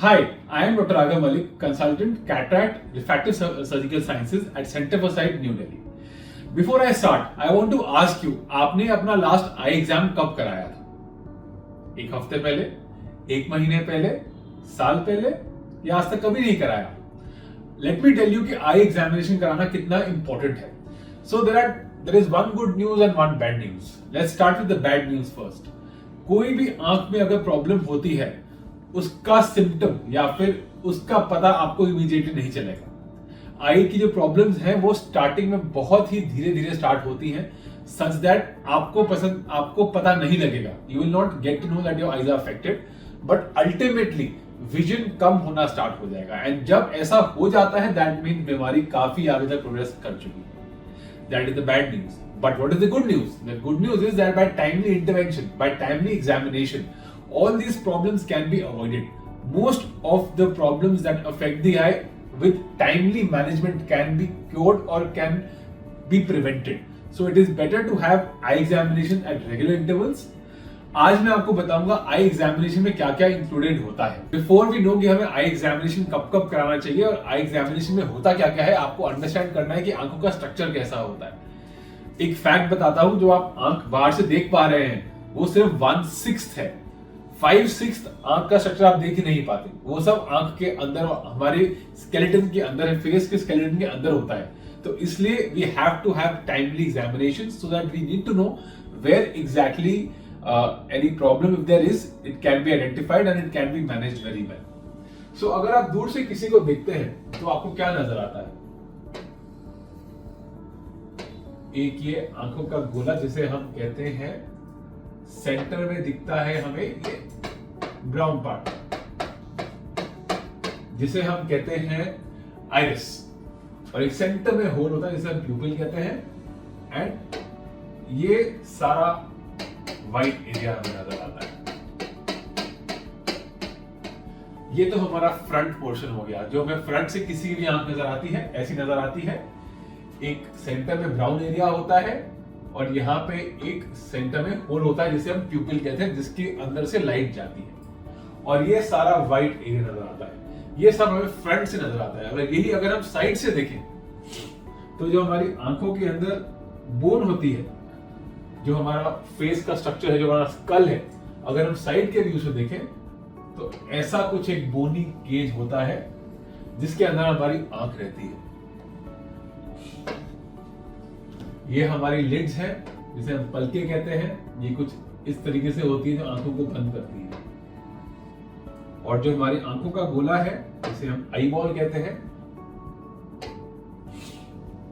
Hi, I am Dr. Agha Malik, consultant cataract refractive surgical sciences at Center for Sight, New Delhi. Before I start, I want to ask you, आपने अपना last आई exam कब कराया था? एक हफ्ते पहले, एक महीने पहले, साल पहले या आज तक कभी नहीं कराया? Let me tell you कि आई एग्जामिनेशन कराना कितना इंपॉर्टेंट है. So there is one good news and one bad news. Let's start with the bad news first. कोई भी आंख में अगर प्रॉब्लम होती है, उसका सिम्टम या फिर उसका पता आपको इमीडिएटली नहीं चलेगा. आई की जो प्रॉब्लम्स हैं वो स्टार्टिंग में बहुत ही धीरे धीरे स्टार्ट होती हैं, सच दैट आपको पता नहीं लगेगा. You will not get to know that your eyes are affected, but ultimately vision कम होना स्टार्ट हो जाएगा. एंड जब ऐसा हो जाता है दैट मीन बीमारी काफी आगे तक प्रोग्रेस कर चुकी है. That is the bad news. But what is the good news? The good news is that by timely intervention, by timely examination, all these problems can be avoided. Most of the problems that affect the eye with timely management can be cured or can be prevented. So it is better to have eye examination at regular intervals. आज मैं आपको बताऊंगा आई examination में क्या क्या included होता है. Before we know कि हमें आई एग्जामिनेशन कब कब कराना चाहिए और आई एग्जामिनेशन में होता क्या क्या है, आपको अंडरस्टैंड करना है कि आंखों का स्ट्रक्चर कैसा होता है. एक फैक्ट बताता हूं, जो आप आंख बाहर से देख पा रहे हैं वो सिर्फ 1/6 है. 5/6 आंख का स्ट्रक्चर आप देख ही नहीं पाते. वो सब आंख के अंदर, हमारे स्केलेटन के अंदर है, फेस के स्केलेटन के अंदर होता है. तो इसलिए we have to have timely examination so that we need to know where exactly any problem, if there is, it can be identified and it can be managed very well. So अगर आप दूर से किसी को देखते हैं तो आपको क्या नजर आता है? एक ये आंखों का गोला जिसे हम कहते हैं, सेंटर में दिखता है हमें ये ब्राउन पार्ट जिसे हम कहते हैं आइरिस, और एक सेंटर में होल होता है जिसे हम प्यूपिल कहते हैं. एंड ये सारा व्हाइट एरिया हमें नजर आता है. ये तो हमारा फ्रंट पोर्शन हो गया, जो हमें फ्रंट से किसी भी आंख नजर आती है, ऐसी नजर आती है. एक सेंटर में ब्राउन एरिया होता है और यहाँ पे एक सेंटर में होल होता है जिसे हम प्यूपिल कहते हैं, जिसके अंदर से लाइट जाती है. और ये सारा व्हाइट एरिया नजर आता है. ये सब हमें फ्रंट से नजर आता है. अगर हम साइड से देखें तो जो हमारी आंखों के अंदर बोन होती है, जो हमारा फेस का स्ट्रक्चर है, जो हमारा स्कल है, अगर हम साइड के व्यू से देखें तो ऐसा कुछ एक बोनी केज होता है जिसके अंदर हमारी आंख रहती है. ये हमारी लिड्स है जिसे हम पलके कहते हैं. ये कुछ इस तरीके से होती है जो आंखों को बंद करती है. और जो हमारी आंखों का गोला है जिसे हम आई बॉल कहते हैं,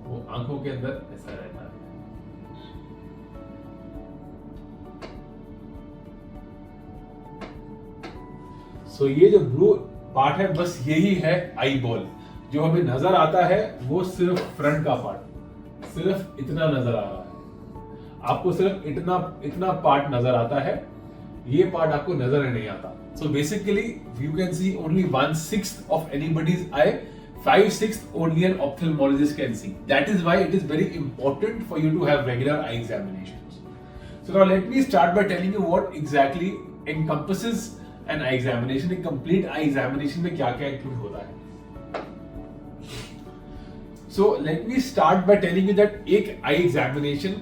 वो आंखों के अंदर ऐसा रहता है. सो ये जो ब्लू पार्ट है, बस यही है आई बॉल. जो हमें नजर आता है वो सिर्फ फ्रंट का पार्ट, सिर्फ इतना नजर आ रहा है. आपको सिर्फ इतना पार्ट नजर आता है, ये पार्ट आपको नजर नहीं आता. So basically you can see only 1/6 of anybody's eye, 5/6 only an ophthalmologist can see. That is why it is very important for you to have regular eye examinations. So now let me start by telling you what exactly encompasses an eye examination. एक complete eye examination में क्या क्या include होता है. So let me start by telling you that एक eye examination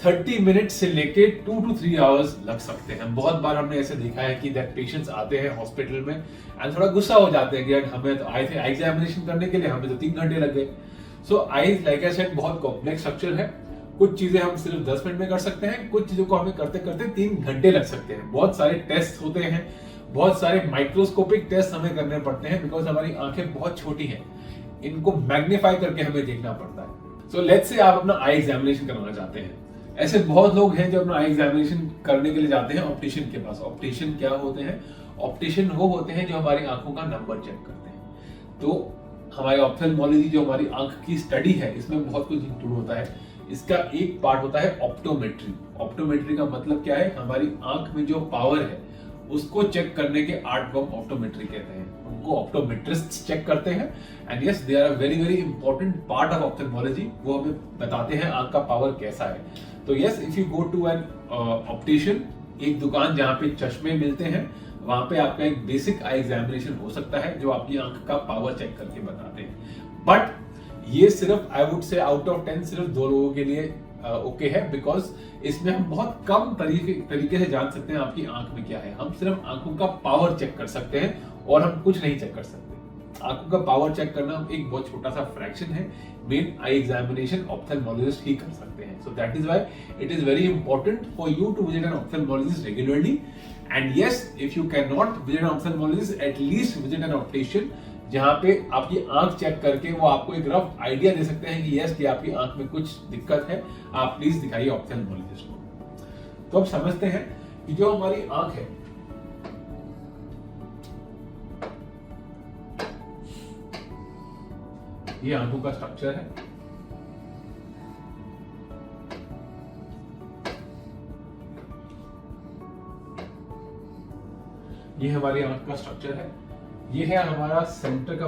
30 minute से लेके 2 to 3 hours लग सकते हैं. बहुत बार हमने ऐसे देखा है कि दैट पेशेंट्स आते हैं हॉस्पिटल में एंड थोड़ा गुस्सा हो जाते हैं कि यार हमें तो आए थे आई एग्जामिनेशन करने के लिए, हमें तो 3 घंटे लग गए. सो आई लाइक आई सेड बहुत कॉम्प्लेक्स स्ट्रक्चर है. कुछ चीजें हम सिर्फ 10 मिनट में कर सकते हैं, कुछ चीजों को हमें करते करते 3 घंटे लग सकते हैं. बहुत सारे टेस्ट होते हैं, बहुत सारे माइक्रोस्कोपिक टेस्ट हमें करने पड़ते हैं, बिकॉज हमारी आंखें बहुत छोटी हैं. इनको मैग्नीफाई करके हमें देखना पड़ता है. सो लेट्स से आप अपना आई एग्जामिनेशन करवाना चाहते हैं. ऐसे बहुत लोग हैं जो अपना आई एग्जामिनेशन करने के लिए जाते हैं ऑप्टिशियन के पास. ऑप्टिशियन क्या होते हैं? ऑप्टिशियन वो होते हैं जो हमारी आंखों का नंबर चेक करते हैं. तो हमारी ऑप्थेल्मोलॉजी, जो हमारी आंख की स्टडी है, इसमें बहुत कुछ इंक्लूड होता है. इसका एक पार्ट होता है ऑप्टोमेट्री. ऑप्टोमेट्री का मतलब क्या है? हमारी आंख में जो पावर है उसको चेक करने के आर्ट को हम ऑप्टोमेट्री कहते हैं. उनको ऑप्टोमेट्रिस्ट चेक करते हैं. And yes, they are a very very important part of ophthalmology. वो हमें बताते हैं आंख का पावर कैसा है. तो yes, if you go to an optician, एक दुकान जहां पे चश्मे मिलते हैं, वहां पे आपका एक बेसिक आई एग्जामिनेशन हो सकता है जो आपकी आंख का पावर चेक करके बताते हैं। बट ये सिर्फ I would say out of 10 सिर्फ 2 लोगों के लिए ओके है, बिकॉज इसमें हम बहुत कम तरीके से जान सकते हैं आपकी आंख में क्या है। हम सिर्फ आंखों का पावर चेक कर सकते हैं और हम कुछ नहीं चेक कर सकते। आंखों का पावर चेक करना एक बहुत छोटा सा फ्रैक्शन है, मेन आई एग्जामिनेशन ऑप्थेल्मोलॉजिस्ट ही कर सकते हैं। So that is why it is very important for you to visit an ophthalmologist regularly. And yes, if you can not visit an ophthalmologist, at least visit an optician, जहां पे आपकी आंख check करके वो आपको एक रफ आइडिया दे सकते हैं कि यस, कि आपकी आंख में कुछ दिक्कत है, आप प्लीज दिखाइए ऑप्थेल्मोलॉजिस्ट को। तो अब समझते हैं कि जो हमारी आंख है, ये आंखों का स्ट्रक्चर है। ये हमारी आंख का स्ट्रक्चर है। ये है हमारा सेंटर का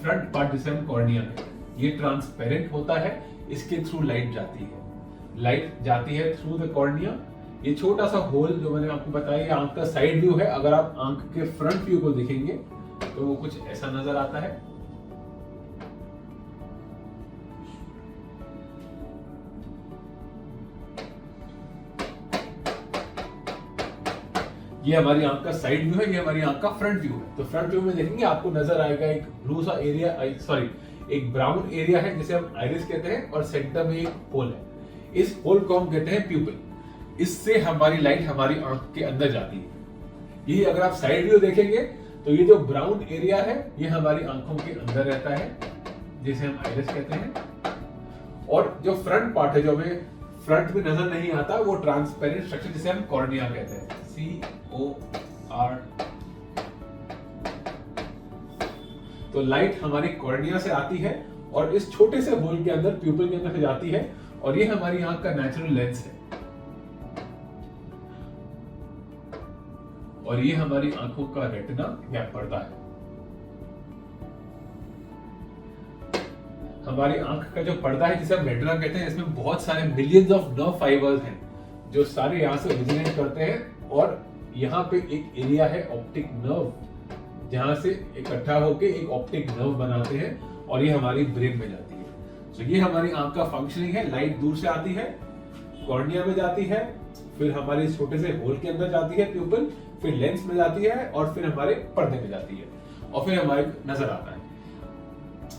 फ्रंट पार्ट जिसे हम कॉर्निया कहते हैं। ये ट्रांसपेरेंट होता है, इसके थ्रू लाइट जाती है। लाइट जाती है थ्रू द कॉर्निया। ये छोटा सा होल जो मैंने आपको बताया, ये आंख का साइड व्यू है। अगर आप आंख के फ्रंट व्यू को देखेंगे तो वो कुछ ऐसा नजर आता है। ये हमारी आंख का साइड व्यू है, ये हमारी आंख का फ्रंट व्यू है। तो फ्रंट व्यू में देखेंगे आपको नजर आएगा एक ब्लू सा एरिया, एक ब्राउन एरिया है जिसे हम आइरिस कहते हैं, और सेंटर में एक होल है। इस होल को हम कहते हैं प्यूपिल। इससे हमारी लाइट हमारी आंख के अंदर जाती है। यही अगर आप साइड व्यू देखेंगे तो ये जो ब्राउन एरिया है ये हमारी आंखों के अंदर रहता है, जिसे हम आइरिस कहते हैं। और जो फ्रंट पार्ट है, जो हमें फ्रंट में नजर नहीं आता, वो ट्रांसपेरेंट स्ट्रक्चर जिसे हम कॉर्निया कहते हैं, COR। तो लाइट हमारी कॉर्निया से आती है और इस छोटे से होल के अंदर, प्यूपिल के अंदर से जाती है, और ये हमारी आंख का नेचुरल लेंस है। और ये हमारी आंखों का रेटिना या पर्दा है। हमारी आंख का जो पर्दा है जिसे हम रेटिना कहते हैं, इसमें बहुत सारे मिलियंस ऑफ नर्व फाइबर्स हैं जो सारे यहां से ओरिजिनेट करते हैं, और यहाँ पे एक एरिया है ऑप्टिक नर्व, जहां से इकट्ठा होके एक ऑप्टिक नर्व बनाते हैं, और ये हमारी ब्रेन में जाती है। तो ये हमारी आंख का फंक्शनिंग है। लाइट दूर से आती है, कॉर्निया में जाती है, फिर हमारे छोटे से होल के अंदर जाती है प्यूपिल, फिर लेंस में जाती है, और फिर हमारे पर्दे में जाती है, और फिर हमारे नजर आता है।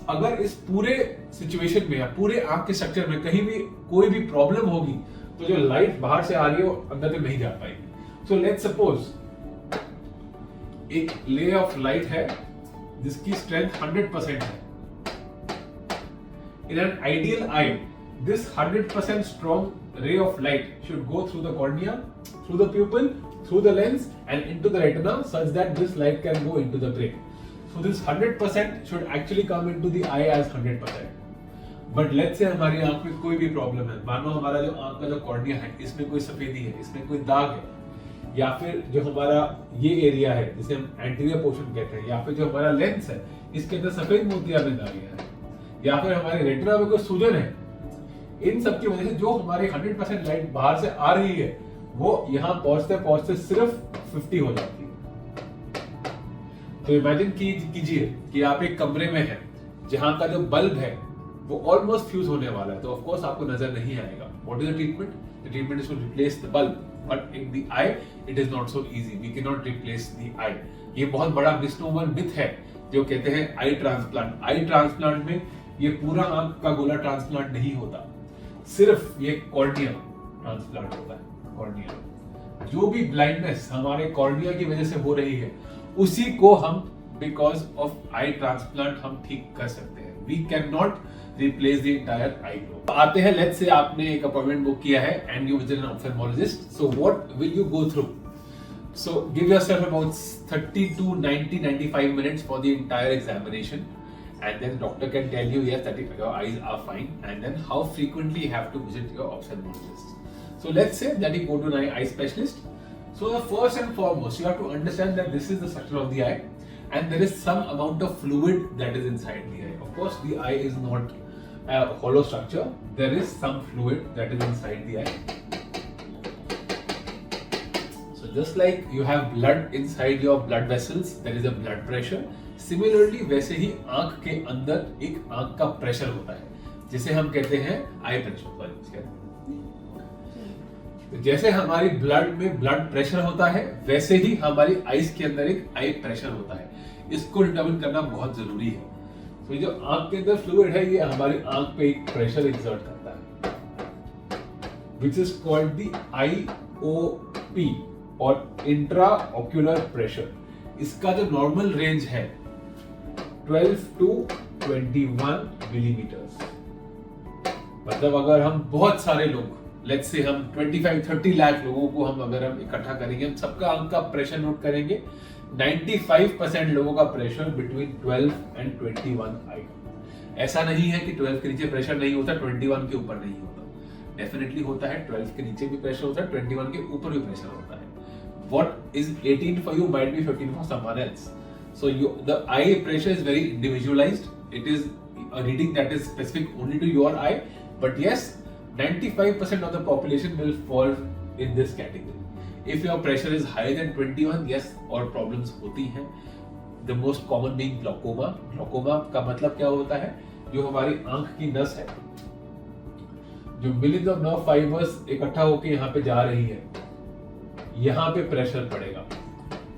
अगर इस पूरे सिचुएशन में या पूरे आंख के स्ट्रक्चर में कहीं भी कोई भी प्रॉब्लम होगी तो जो लाइट बाहर से आ रही है वो अंदर तक नहीं जा पाएगी। सो लेट्स सपोज एक ले ऑफ लाइट है जिसकी स्ट्रेंथ 100% है। In an ideal eye, this 100% strong ray of light should go through the cornea, through the pupil, through the lens, and into the retina, such that this light can go into the brain. So this 100% should actually come into the eye as 100%. But let's say हमारी आंख में कोई भी problem है, मानो हमारा जो आंख का जो कॉर्निया है इसमें कोई सफेदी है, इसमें कोई दाग है, या फिर जो हमारा ये एरिया है जिसे हम एंटीरियर पोर्शन कहते हैं, या फिर जो हमारा लेंस है इसके अंदर सफेद मोतियाबिंद आ गया है, या फिर हमारे रेटिना में कोई सूजन है, इन सब की वजह से जो हमारी 100% लाइट बाहर से आ रही है वो यहाँ पहुंचते पहुंचते सिर्फ 50 हो जाती है। तो इमेजिन कीजिए कि आप एक कमरे में हैं जहां का जो बल्ब है वो ऑलमोस्ट फ्यूज होने वाला है, तो ऑफ कोर्स आपको नजर नहीं आएगा। What is the treatment? The treatment is to replace the bulb, but in the eye it is not so easy, we can not replace the eye. ये बहुत बड़ा मिसनोमर मिथ है जो कहते हैं आई ट्रांसप्लांट। आई ट्रांसप्लांट में ये पूरा आंख का गोला ट्रांसप्लांट नहीं होता, सिर्फ ये कॉर्निया ट्रांसप्लांट होता है। कॉर्निया, जो भी ब्लाइंडनेस हमारे कॉर्निया की वजह से हो रही है उसी को हम बिकॉज ऑफ आई ट्रांसप्लांट हम ठीक कर सकते हैं। We can not replace the entire eye globe. आते हैं, लेट्स से आपने एक अपॉइंटमेंट बुक किया है and you visit an ophthalmologist, so what will you go through? So give yourself about 30 to 95 minutes for the entire examination, and then doctor can tell you yes that your eyes are fine, and then how frequently you have to visit your ophthalmologist. So let's say that you go to an eye specialist. So the first and foremost you have to understand that this is the structure of the eye, and there is some amount of fluid that is inside the eye. Of course the eye is not a hollow structure, there is some fluid that is inside the eye. Just like you have blood inside your blood vessels, there is a blood pressure. Similarly, वैसे ही आंख के अंदर एक आंख का pressure होता है, जिसे हम कहते हैं आई प्रेशर। तो जैसे हमारी ब्लड में ब्लड प्रेशर होता है, वैसे ही हमारी आईज के अंदर एक आई प्रेशर होता है। इसको डिटरमिन करना बहुत जरूरी है। तो जो आंख के अंदर फ्लूइड है, ये हमारी आंख पे एक प्रेशर एक्सर्ट करता है, which is called the IOP और इंट्रा ऑक्यूलर प्रेशर। इसका जो नॉर्मल रेंज है 12 to 21 मिलीमीटर्स। मतलब अगर हम बहुत सारे लोग, लेट्स से हम 25-30 लाख लोगों को अगर हम इकट्ठा करेंगे, हम सबका आंख का प्रेशर नोट करेंगे, 95% लोगों का प्रेशर बिटवीन 12 and 21 आएगा। ऐसा नहीं है कि 12 के नीचे प्रेशर नहीं होता, 21 के ऊपर नहीं होता, डेफिनेटली होता है। 12 के नीचे भी प्रेशर होता है, 21 के ऊपर भी प्रेशर होता है। What is 18 for you might be 15 for someone else. So the eye pressure is very individualized. It is a reading that is specific only to your eye. But yes, 95% of the population will fall in this category. If your pressure is higher than 21, yes, और problems होती हैं. The most common being glaucoma. Glaucoma का मतलब क्या होता है? जो हमारी आंख की नस है, जो millions of nerve fibers इकट्ठा होकर यहाँ पे जा रही है, यहाँ पे प्रेशर पड़ेगा।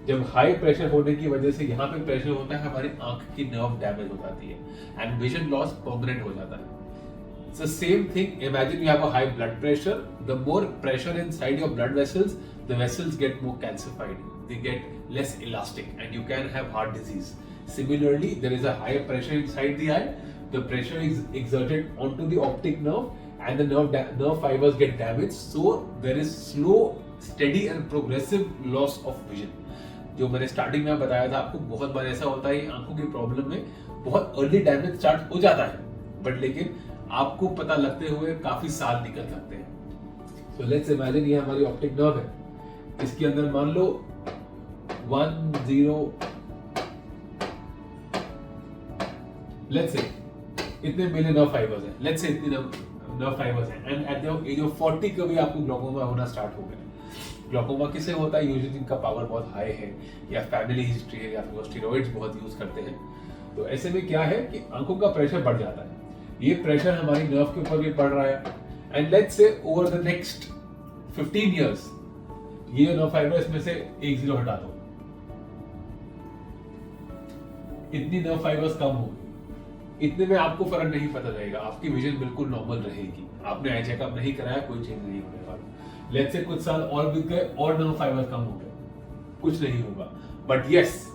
जब हाई प्रेशर होने की वजह से यहाँ पे प्रेशर होता है, हमारी आंख की नर्व डैमेज हो जाती है एंड विजन लॉस परमानेंट हो जाता है। It's the same thing. Imagine you have a high blood pressure. The more pressure inside your blood vessels, the vessels get more calcified. They get less elastic, and you can have heart disease. Similarly, there is a higher pressure inside the eye. The pressure is exerted onto the optic nerve, and the nerve fibers get damaged. So there is slow, steady and progressive loss of vision. जो मैंने starting में बताया था आपको, बहुत बार ऐसा होता है आंखों की प्रॉब्लम में बहुत अर्ली डैमेज स्टार्ट हो जाता है, बट लेकिन आपको पता लगते हुए काफी साल निकल सकते हैं। सो लेट्स इमेजिन ये हमारी ऑप्टिक नर्व है, इसके अंदर मान लो 10 लेट्स से इतने मिलियन नर्व फाइबर्स हैं, लेट्स से इतने नर्व फाइबर्स हैं, and at the age of 40 कभी आपको ग्लोकोमा होना स्टार्ट हो गया। ग्लोकोमा किसे होता है? यूजुअली जिनका पावर बहुत हाई है, या फैमिली हिस्ट्री है, या फिर स्टेरॉइड्स बहुत यूज करते हैं। तो ऐसे में क्या है कि आंखों का प्रेशर बढ़ जाता है। ये प्रेशर हमारी नर्व के ऊपर भी पड़ रहा है, and let's say over the next 15 years ये नर्व फाइबर इसमें से एक 0 हटा दो, इतनी नर्व फाइबर्स कम होगी। इतने में आपको फर्क नहीं पता रहेगा, आपकी विजन बिल्कुल नॉर्मल रहेगी। आपने आई चेकअप नहीं कराया, कोई चेंज नहीं होने वाला। लेट्स से कुछ साल और बीत गए और नर्व फाइबर कम हो गए, कुछ नहीं होगा। बट यस,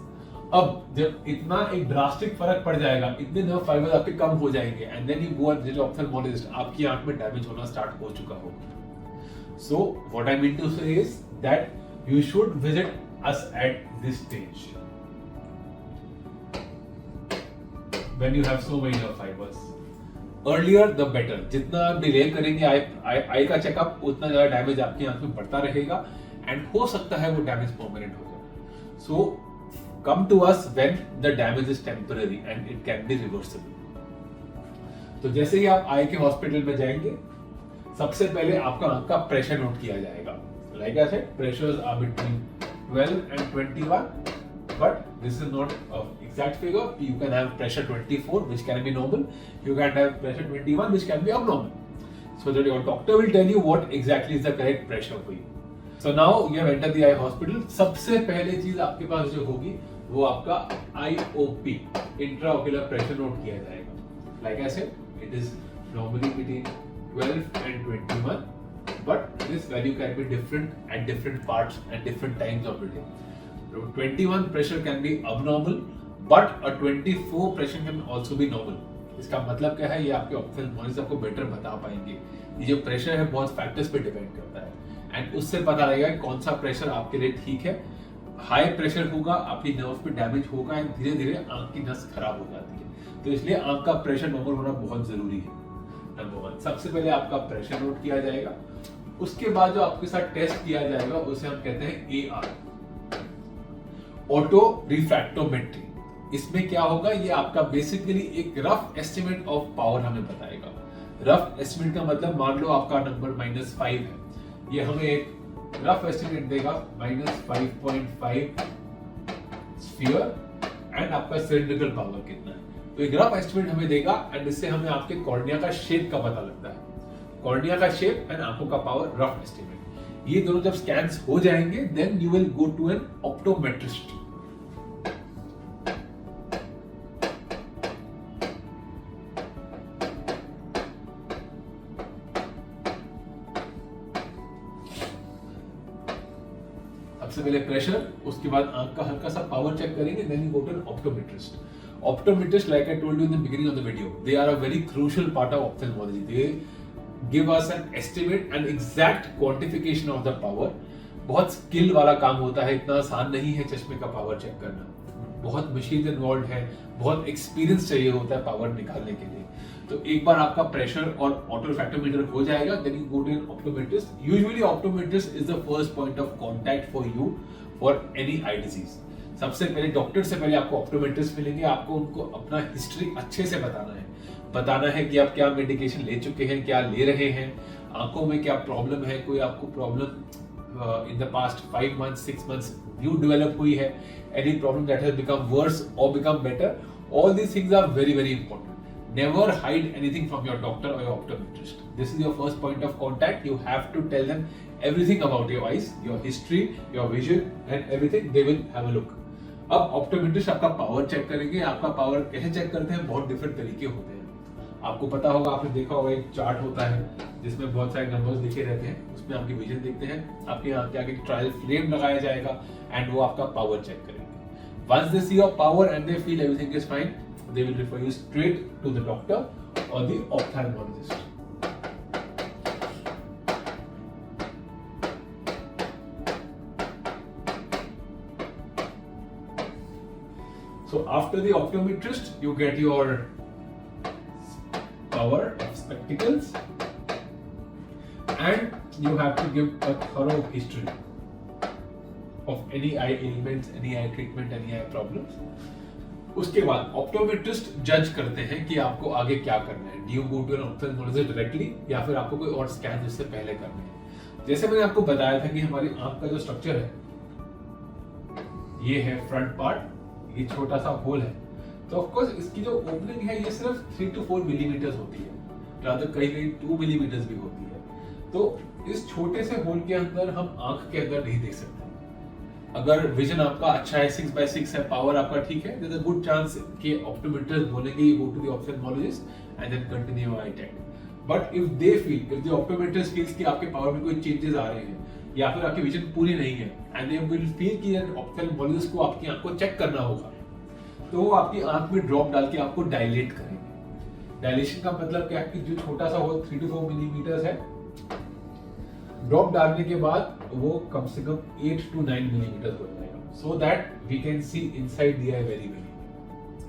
अब जब इतना एक ड्रास्टिक फर्क पड़ जाएगा, इतने नर्व फाइबर आपके कम हो जाएंगे, and then you go and ophthalmologist, आपकी आंख में डैमेज होना स्टार्ट हो चुका होगा। So what I mean to say is that you should visit us at this stage when you have so many nerve fibers. Earlier the better. जितना आप delay करेंगे आई का चेकअप, उतना ज्यादा डैमेज आपकी आंख में बढ़ता रहेगा, एंड हो सकता है वो डैमेज परमानेंट हो जाए। So come to us when the damage is temporary and it can be reversible. तो जैसे ही आप आई के हॉस्पिटल में जाएंगे, सबसे पहले आपका आंख का प्रेशर नोट किया जाएगा। Like I said, pressures are between 12 and 21, but this is not an exact figure. You can have pressure 24, which can be normal. You can have pressure 21, which can be abnormal. So that your doctor will tell you what exactly is the correct pressure for you. So now you have entered the eye hospital. सबसे पहले चीज आपके पास जो होगी वो आपका IOP, intraocular pressure note किया जाएगा. Like I said, it is normally between 12 and 21, but this value can be different at different parts and different times of the day. 21 pressure can be abnormal, but a 24 pressure can also be normal. इसका मतलब क्या है, ये आपके ophthalmologist आपको better बता पाएंगे। ये जो प्रेशर है बहुत फैक्टर्स पे डिपेंड करता है, एंड उससे पता लगेगा कौन सा प्रेशर आपके लिए ठीक है। हाई प्रेशर होगा, आपकी नर्व पे डैमेज होगा, एंड धीरे धीरे आंख की नस खराब हो जाती है। तो इसलिए आंख का प्रेशर नॉर्मल होना बहुत जरूरी है। नंबर 1, सबसे पहले आपका प्रेशर नोट किया जाएगा। उसके बाद जो आपके साथ टेस्ट किया जाएगा उसे हम कहते हैं AR, ऑटो रिफ्रैक्टोमेट्री। इसमें क्या होगा, ये आपका बेसिकली एक रफ एस्टिमेट ऑफ पावर हमें बताएगा। रफ एस्टिमेट का मतलब मान लो आपका नंबर -5 है, ये हमें एक रफ एस्टिमेट देगा -5.5 स्फीयर एंड आपका सिलिंड्रिकल पावर कितना है। तो एक रफ एस्टिमेट हमें देगा एंड इससे हमें आपके कॉर्निया का शेप का पता लगता है, कॉर्निया का शेप एंड आंखों का पावर, रफ एस्टिमेट। ये दोनों जब स्कैन्स हो जाएंगे then you will go to an optometrist. सबसे पहले प्रेशर, उसके बाद आंख का हल्का सा पावर चेक करेंगे, then you go to an optometrist. Optometrists, like I told you in the beginning of the video, they are a very crucial part of ophthalmology. They give us an estimate and exact quantification of the power. बहुत skill वाला काम होता है, इतना आसान नहीं है चश्मे का पावर चेक करना, बहुत मशीन इन्वॉल्व है, बहुत एक्सपीरियंस चाहिए होता है पावर निकालने के लिए। तो एक बार आपका प्रेशर और ऑटोरिफ्रैक्टोमीटर हो जाएगा, then you go to an optometrist. Usually optometrist is the first point of contact for you for any eye disease. सबसे पहले डॉक्टर से पहले आपको ऑप्टोमेट्रिस्ट मिलेंगे, आपको उनको अपना हिस्ट्री अच्छे से बताना है कि आप क्या मेडिकेशन ले चुके हैं, क्या ले रहे हैं, आंखों में क्या प्रॉब्लम है, कोई आपको problem in the past 5 months 6 months new develop हुई है, any problem that has become worse और become better. All these things are very very important. Never hide anything from your doctor or your optometrist. This is your first point of contact. You have to tell them everything about your eyes, your history, your vision and everything. They will have a look. अब optometrist आपका power check करेंगे। आपका power कैसे check करते हैं, बहुत different तरीके होते हैं। आपको पता होगा, आपने देखा होगा एक चार्ट होता है जिसमें बहुत सारे नंबर्स लिखे रहते हैं, उसमें आपकी विजन देखते हैं, आपके यहाँ के आगे ट्रायल फ्रेम लगाया जाएगा एंड वो आपका पावर चेक करेंगे। Once they see your power and they feel everything is fine, they will refer you straight to the doctor or the ophthalmologist. So after the optometrist, you get your power of spectacles and you have to give a thorough history of any eye ailments, any eye treatment, any eye problems. उसके बाद optometrist जज करते हैं कि आपको आगे क्या करना है। Do you go to an ophthalmologist directly या फिर आपको कोई और स्कैन उससे पहले करने हैं। जैसे मैंने आपको बताया था कि हमारी आंख का जो स्ट्रक्चर है, ये है फ्रंट पार्ट, ये छोटा सा होल है, तो ऑफ कोर्स इसकी जो ओपनिंग है ये सिर्फ 3 to 4 मिलीमीटर होती है, ज्यादा कहीं 2 मिलीमीटर भी होती है। तो इस छोटे से होल के अंदर हम आंख के अंदर नहीं देख सकते। अगर विजन आपका अच्छा है, 6/6 है, पावर आपका ठीक है, there's a good chance कि ऑप्टोमेट्रिस्ट बोलेंगे you go to the ophthalmologist and then continue your eye test. But if they feel, if the optometrist feels कि आपके पावर में कोई चेंजेस आ रहे हैं या फिर आपकी विजन पूरी नहीं है and they will feel कि ऑप्थेल्मोलॉजिस्ट को आपकी आंख को चेक करना होगा, तो वो आपकी आंख में ड्रॉप डाल के आपको डायलेट करेंगे। डायलेशन का मतलब क्या है कि जो छोटा सा होल 3 to 4 मिलीमीटर है, ड्रॉप डालने के बाद वो कम से कम 8 to 9 मिलीमीटर हो जाएगा, so that we can see inside the eye very well,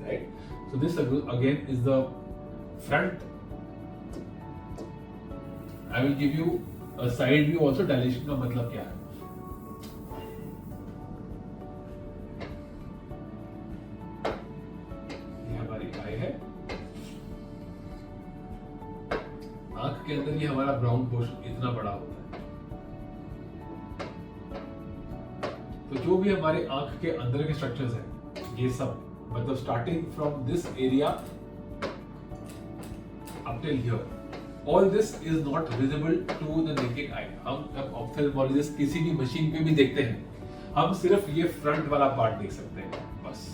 right? So this again is the front. I will give you a side view also. Dilation का मतलब क्या है? ये हमारी आई है, आंख के अंदर ये हमारा ब्राउन पोर्शन इतना बड़ा होता है। तो जो भी हमारे आंख के अंदर के स्ट्रक्चर्स हैं, ये सब मतलब starting from this area up till here, all this is not visible to the naked eye. हम जब ऑप्थेल्मोलॉजिस्ट किसी भी मशीन पे भी देखते हैं, हम सिर्फ ये फ्रंट वाला पार्ट देख सकते हैं, बस।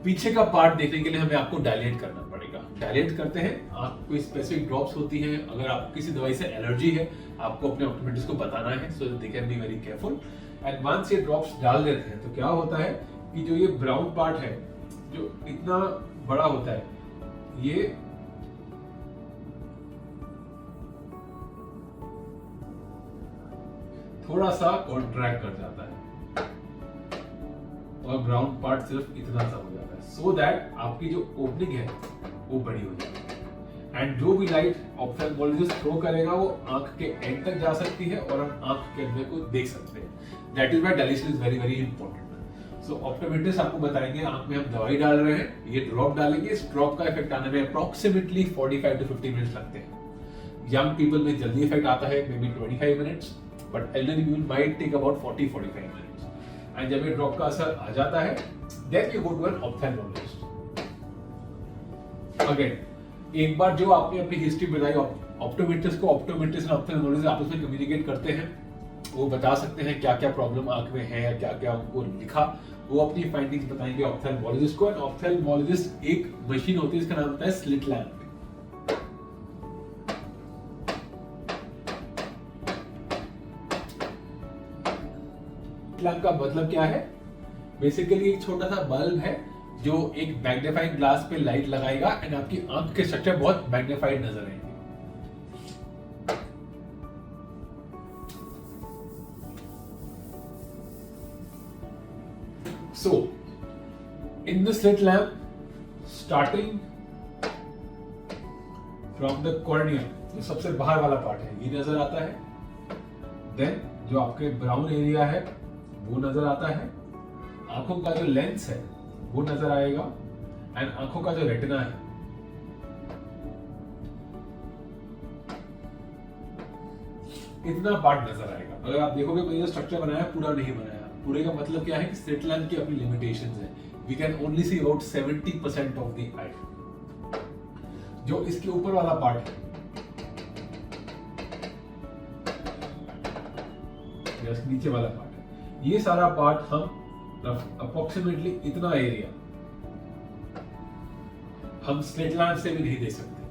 पीछे का पार्ट देखने के लिए हमें आपको डायलेट करना पड़ेगा। डायलेट करते हैं, आपको कोई स्पेसिफिक ड्रॉप्स होती हैं, अगर आपको किसी दवाई से एलर्जी है, आपको अपने ऑप्टोमेट्रिस्ट को बताना है, so they can be very careful. And once ये ड्रॉप्स डाल देते हैं तो क्या होता है कि जो ये ब्राउन पार्ट है, जो इतना बड़ा होता है, ये थोड़ा सा कॉन्ट्रैक्ट कर जाता है और ब्राउन पार्ट सिर्फ इतना सा हो जाता है, सो दैट आपकी जो ओपनिंग है वो बड़ी हो जाती है। एंड जो भी लाइट ऑप्थेल्मोलॉजिस्ट थ्रो करेगा वो आंख के एंड तक जा सकती है और हम आंख के अंदर को देख सकते हैं। That is why dilation is very very important. So optometrist आपको बताएंगे आंख में हम दवाई डाल रहे हैं, ये ड्रॉप डालेंगे, इस ड्रॉप का इफेक्ट आने में अप्रोक्सीमेटली 45 to 50 मिनट्स लगते हैं। यंग पीपल में जल्दी इफेक्ट आता है, maybe 25 minutes, but elderly people might take about 40-45 minutes. And जब ये ड्रॉप का असर आ जाता है, then you go to an ophthalmologist. Again, एक बार जो आपने अपनी हिस्ट्री बताई, ऑप्टोमेट्रिस्ट को ऑप्टोमेट्रिस्ट और ऑप्थेल्मोलॉजिस्ट आपस में कम्युनिकेट करते हैं, वो बता सकते हैं क्या क्या प्रॉब्लम आंख में है या क्या क्या उनको लिखा, वो अपनी फाइंडिंग्स बताएंगे ऑप्थेल्मोलॉजिस्ट को। एंड ऑप्थेल्मोलॉजिस्ट एक मशीन होती है, इसका नाम होता है स्लिट लैम्प। लैम्प का मतलब क्या है? बेसिकली एक छोटा सा बल्ब है जो एक मैग्नीफाइंग ग्लास पे लाइट लगाएगा एंड आपकी आंख के स्ट्रक्चर बहुत मैग्नीफाइड नजर आएंगे। So, in the slit lamp, starting from the cornea, जो सबसे बाहर वाला पार्ट है, ये नजर आता है। देन जो आपके ब्राउन एरिया है वो नजर आता है। आंखों का जो लेंस है वो नजर आएगा एंड आंखों का जो रेटिना है, इतना पार्ट नजर आएगा। अगर आप देखोगे मैंने जो स्ट्रक्चर बनाया पूरा नहीं बनाया। पूरे का मतलब क्या है कि स्लिट लैम्प की अपनी लिमिटेशंस है। We can only see about 70% of the eye. जो इसके ऊपर वाला पार्ट है, जस्ट नीचे वाला पार्ट है, ये सारा पार्ट हम अप्रोक्सीमेटली इतना एरिया हम स्लिट लैम्प से भी नहीं दे सकते।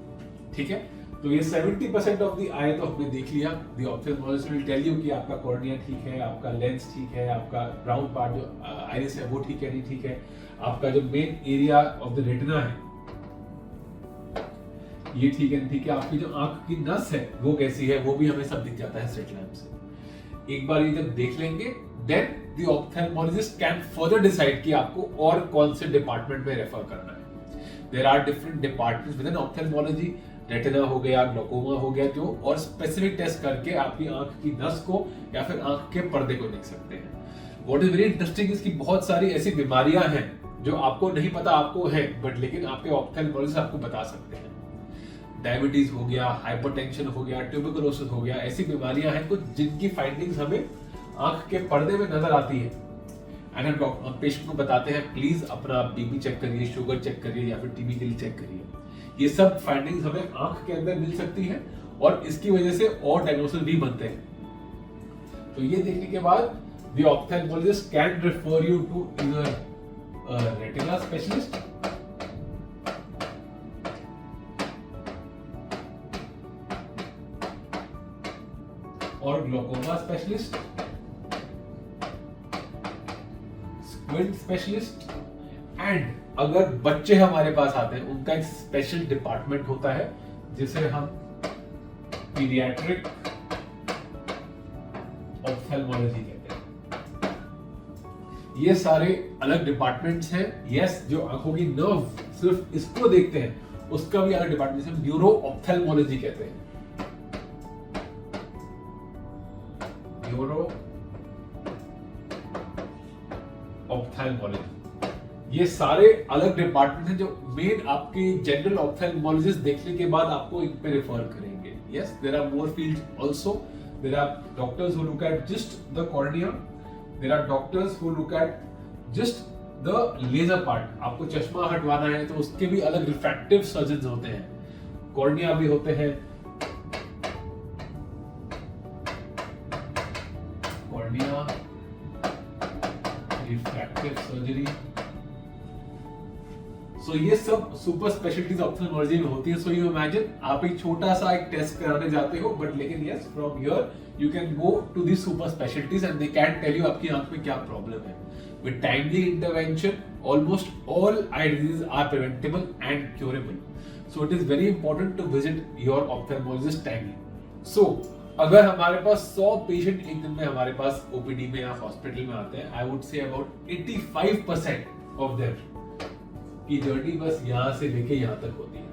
ठीक है, तो ये 70% ऑफ द आई तो हमने देख लिया। The ophthalmologist will tell you कि आपका कॉर्निया ठीक है, आपका लेंस ठीक है, आपका ब्राउन पार्ट जो आइरिस है वो ठीक है नहीं ठीक है, आपका जो main area of the retina है ये ठीक है नहीं ठीक है, आपकी जो आंख की नस है वो कैसी है वो भी हमें सब दिख जाता है स्लिट लैम्प से। एक बार ये जब देख लेंगे, then the ophthalmologist can further decide कि आपको और कौन से डिपार्टमेंट में रेफर करना है। There are different departments within ophthalmology. Retina हो गया, ग्लोकोमा हो गया, जो और स्पेसिफिक टेस्ट करके आपकी आंख की नस को या फिर आंख के पर्दे को देख सकते हैं। व्हाट इज वेरी इंटरेस्टिंग इसकी बहुत सारी ऐसी बीमारियां हैं जो आपको नहीं पता आपको है, बट लेकिन आपके ऑप्थेल्मोलॉजिस्ट आपको बता सकते हैं। डायबिटीज हो गया, हाइपरटेंशन हो गया, ट्यूबरकुलोसिस हो गया, ऐसी बीमारियां हैं कुछ जिनकी फाइंडिंग्स हमें आंख के पर्दे में नजर आती है। एंड हम पेशेंट को बताते हैं प्लीज अपना बीपी चेक करिए, शुगर चेक करिए या फिर टीबी के लिए चेक करिए। ये सब फाइंडिंग्स हमें आंख के अंदर मिल सकती है और इसकी वजह से और डायग्नोसिस भी बनते हैं। तो ये देखने के बाद the ophthalmologist can refer you to either retina specialist और glaucoma specialist, squint specialist, and अगर बच्चे हमारे पास आते हैं उनका एक स्पेशल डिपार्टमेंट होता है जिसे हम पीडियाट्रिक ऑप्थेल्मोलॉजी कहते हैं। ये सारे अलग डिपार्टमेंट्स हैं। यस, जो आंखों की नर्व सिर्फ इसको देखते हैं उसका भी अलग डिपार्टमेंट है, न्यूरो ऑप्थेल्मोलॉजी कहते हैं। न्यूरो ऑप्थेल्मोलॉजी, ये सारे अलग डिपार्टमेंट हैं जो मेन आपके जनरल ऑप्थेल्मोलॉजिस्ट देखने के बाद आपको इन पे रेफर करेंगे। Yes, there are more fields also. There are doctors who look at just the cornea, there are doctors who look at just the laser part. आपको चश्मा हटवाना है तो उसके भी अलग रिफ्रैक्टिव सर्जन्स होते हैं, कॉर्निया भी होते हैं, कॉर्निया रिफ्रैक्टिव सर्जरी। सो ये सब सुपर स्पेशलिटीज ऑप्थेल्मोलॉजी में होती है। सो यू इमेजिन आप एक छोटा सा एक टेस्ट कराने जाते हो, बट लेकिन yes, from here you can go to the super specialities and they can tell you आपकी आंख में क्या प्रॉब्लम है। With timely intervention almost all eye diseases are preventable and curable. So it is very important to visit your ophthalmologist timely. So अगर हमारे पास 100 patient एक दिन में हमारे पास ओपीडी में या हॉस्पिटल में आते हैं, I would say about 85% of their की जर्नी बस यहां से लेके यहां तक होती है।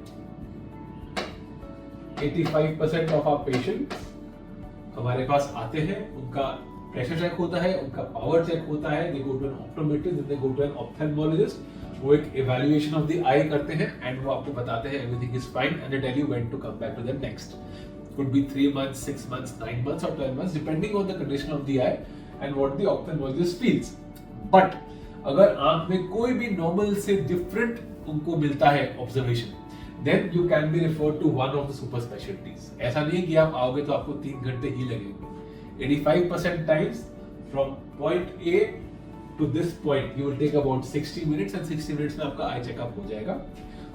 85% ऑफ आवर पेशेंट हमारे पास आते हैं, उनका प्रेशर चेक होता है, उनका पावर चेक होता है, they go to an optometrist, they go to an ophthalmologist. वो एक इवैल्यूएशन ऑफ द आई करते हैं एंड वो आपको बताते हैं everything is fine and they tell you when to come back to the next. could be 3 months, 6 months, 9 months or 12 months depending on the condition of the eye and what the ophthalmologist feels. But अगर आंख में कोई भी normal से different उनको मिलता है observation, then you can be referred to one of the super specialties. ऐसा नहीं है कि आप आओगे तो आपको 3 घंटे ही लगेंगे. 85% times from point A to this point you will take about 60 minutes and 60 minutes में आपका आई चेकअप हो जाएगा.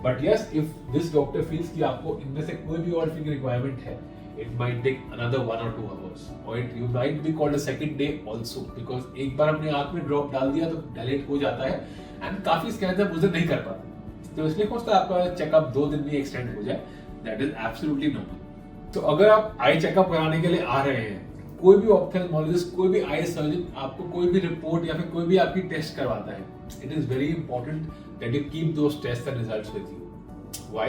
But yes, if this doctor feels कि आपको इनमें से कोई भी और फिंगर रिक्वायरमेंट है, it might take another 1 or 2 hours, or you might be called a second day also, because एक बार हमने आंख में ड्रॉप डाल दिया तो डायलेट हो जाता है एंड काफी स्कैन आप उसे नहीं कर पाते, तो इसलिए हो सकता है आपका चेकअप 2 दिन में एक्सटेंड हो जाए. That is absolutely normal. तो अगर आप आई चेकअप कराने के लिए आ रहे हैं, कोई भी ऑप्थेल्मोलॉजिस्ट, कोई भी आई सर्जन आपको कोई भी रिपोर्ट या फिर कोई भी आपकी टेस्ट करवाता है, it is very important that you keep those test and results with you. Why?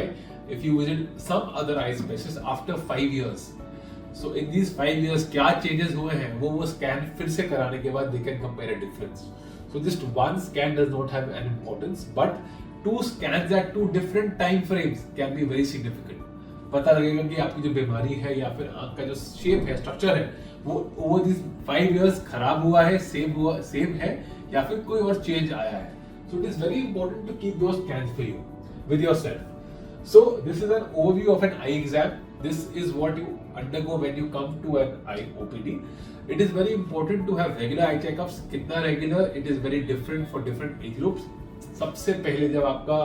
If you visit some other eye specialist after 5 years, so in these 5 years क्या changes हुए हैं वो scan फिर से कराने के बाद they can compare a difference. So just one scan does not have an importance, but 2 scans at 2 different time frames can be very significant. पता लगेगा कि आपकी जो बीमारी है या फिर आंख का जो शेप है, स्ट्रक्चर है, वो over these 5 years खराब हुआ है, सेम है या फिर कोई और चेंज आया है. So it is very important to keep those scans for you with yourself. So this is an overview of an eye exam. This is what you undergo when you come to an eye OPD. It is very important to have regular eye checkups. कितना regular? It is very different for different age groups. सबसे पहले जब आपका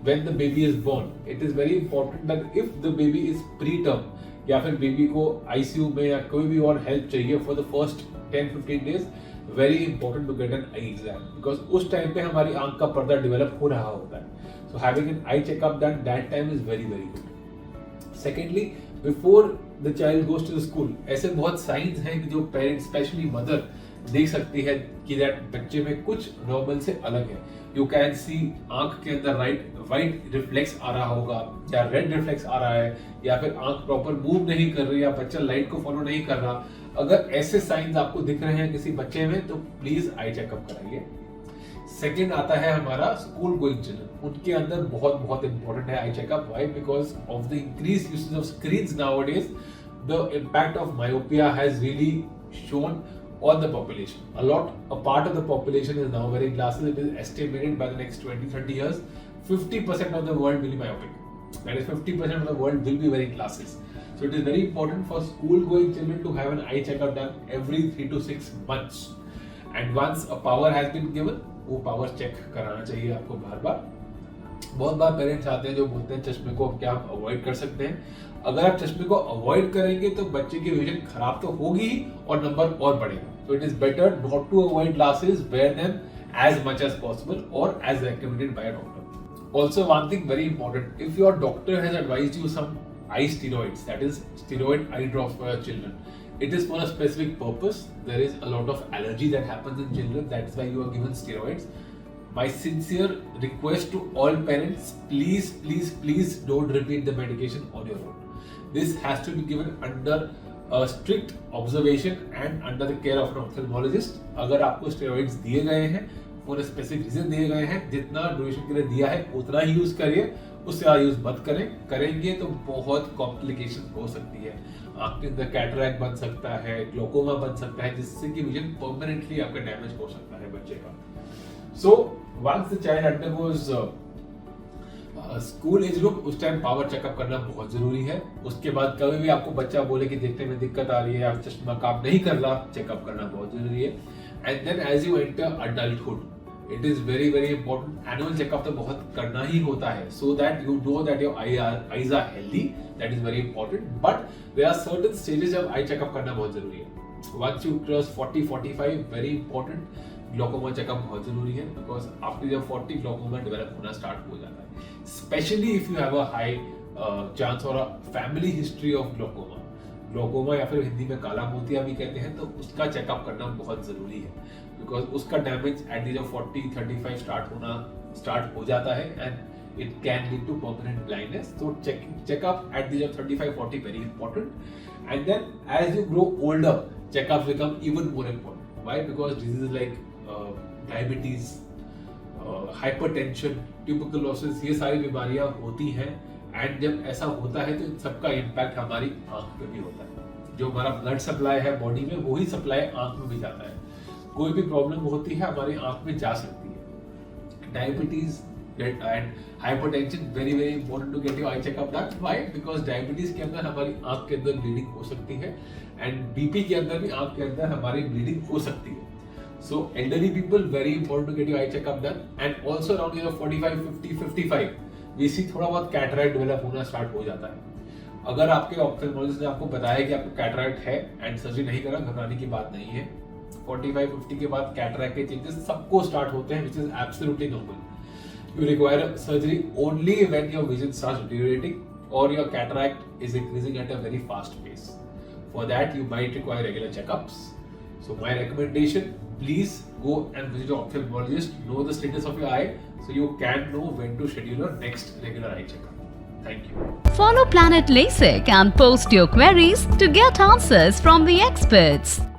when the baby is born, it is very important that if the baby is preterm या फिर baby को ICU में या कोई भी और हेल्प चाहिए for the first 10-15 days, very important to get an eye exam, because उस टाइम पे हमारी आंख का पर्दा डेवलप हो रहा होता है. So having an eye checkup done that time is very good. Secondly, before the child goes to the school, ऐसे बहुत साइंस हैं कि जो पेरेंट्स स्पेशली मदर देख सकती है कि दैट बच्चे में कुछ नॉर्मल से अलग है. यू कैन सी आंख के अंदर वाइट रिफ्लेक्स आ रहा होगा या रेड रिफ्लेक्स आ रहा है या फिर आंख प्रॉपर मूव नहीं कर रही या बच्चा लाइट को फॉलो नहीं कर रहा. अगर ऐसे साइंस आपको दिख रहे हैं किसी बच्चे में तो प्लीज आई चेकअप कराइए. सेकेंड आता है हमारा स्कूल गोइंग चिल्ड्रन. उनके अंदर बहुत इंपॉर्टेंट है eye checkup. Why? Because of the increase usage of screens nowadays, the impact of myopia has really shown on the population. A part of the population is now wearing glasses. It is estimated by the next 20-30 years, 50% of the world will be myopic. That is 50% of the world will be wearing glasses. So it is very important for school-going children to have an eye checkup done every 3 to 6 months. And once a power has been given, वो power check कराना चाहिए आपको बार-बार. बहुत बार parents आते हैं जो बोलते हैं चश्मे को क्या आप अवॉइड कर सकते हैं. अगर आप चश्मे को अवॉइड करेंगे तो बच्चे की विजन खराब तो होगी ही और नंबर और बढ़ेगा. So it is better not to avoid glasses, wear them as much as possible or as recommended by a doctor. Also, one thing very important, if your doctor has advised you some eye steroids, that is steroid eye drops for your children, it is for a specific purpose. There is a lot of allergy that happens in children, that's why you are given steroids. My sincere request to all parents, please don't repeat the medication on your own. This has to be given under a strict observation and under the care of an ophthalmologist. अगर आपको steroids दिए गए हैं for a specific reason दिए गए हैं, जितना duration के लिए दिया है उतना ही यूज करिए, उससे ज़्यादा यूज मत करें. करेंगे तो बहुत कॉम्प्लिकेशन हो सकती है. आंख के अंदर कैटरैक्ट बन सकता है, ग्लोकोमा बन सकता है, जिससे कि विजन परमानेंटली आपका डैमेज हो सकता है बच्चे का. So once the child undergoes school age group, उस टाइम पावर चेकअप करना बहुत जरूरी है. उसके बाद कभी भी आपको बच्चा बोले कि देखने में दिक्कत आ रही है या चश्मा काम नहीं कर रहा, चेकअप करना बहुत जरूरी है. And then as you enter adulthood, it is very important. Annual checkup तो बहुत करना ही होता है, so that you know that your eyes are healthy. That is very important. But there are certain stages जब आई चेकअप करना बहुत जरूरी है. Once you cross 40-45, very important, glaucoma checkup बहुत जरूरी है. बिकॉज आफ्टर जब 40 ग्लोकोमा डेवलप होना स्टार्ट हो जाता है, specially if you have a high chance और a family history of glaucoma या फिर हिंदी में काला मोतिया भी कहते हैं, तो उसका चेकअप करना बहुत जरूरी है. बिकॉज उसका damage at the age of 40-35 start हो जाता है and it can lead to permanent blindness. तो checkup at the age of 35-40 very important. And then as you grow older, checkups become even more important. Why? Because diseases like diabetes, hypertension, tuberculosis, ये सारी बीमारियां होती हैं and जब ऐसा होता है तो इन सबका इम्पैक्ट हमारी आंख पे भी होता है। जो हमारा ब्लड सप्लाई है बॉडी में, वही सप्लाई आंख में भी जाता है। कोई भी प्रॉब्लम होती है हमारी आंख में जा सकती है। Diabetes and hypertension, very very important to get your eye checkup done. Why? Because diabetes के अंदर हमारी आंख के अंदर ब्लीडिंग हो सकती है, एंड बीपी के अंदर भी आंख के अंदर हमारी ब्लीडिंग हो सकती है। So elderly people, very important to get your eye checkup done, and also around 45, 50, 55 we see थोड़ा बहुत कैटरेक्ट डेवलप होना स्टार्ट हो जाता है। अगर आपके ऑप्थेल्मोलॉजिस्ट ने आपको बताया कि आपको कैटरेक्ट है एंड सर्जरी नहीं करा, घबराने की बात नहीं है। 45, 50 के बाद कैटरेक्ट के चेंजेस सबको स्टार्ट होते हैं, which is absolutely normal. You require surgery only when your vision starts deteriorating or your cataract is increasing at a very fast pace. For that, you might require regular checkups. So my recommendation, please go and visit your ophthalmologist, know the status of your eye, so you can know when to schedule your next regular eye checkup. Thank you. Follow Planet LASIK and post your queries to get answers from the experts.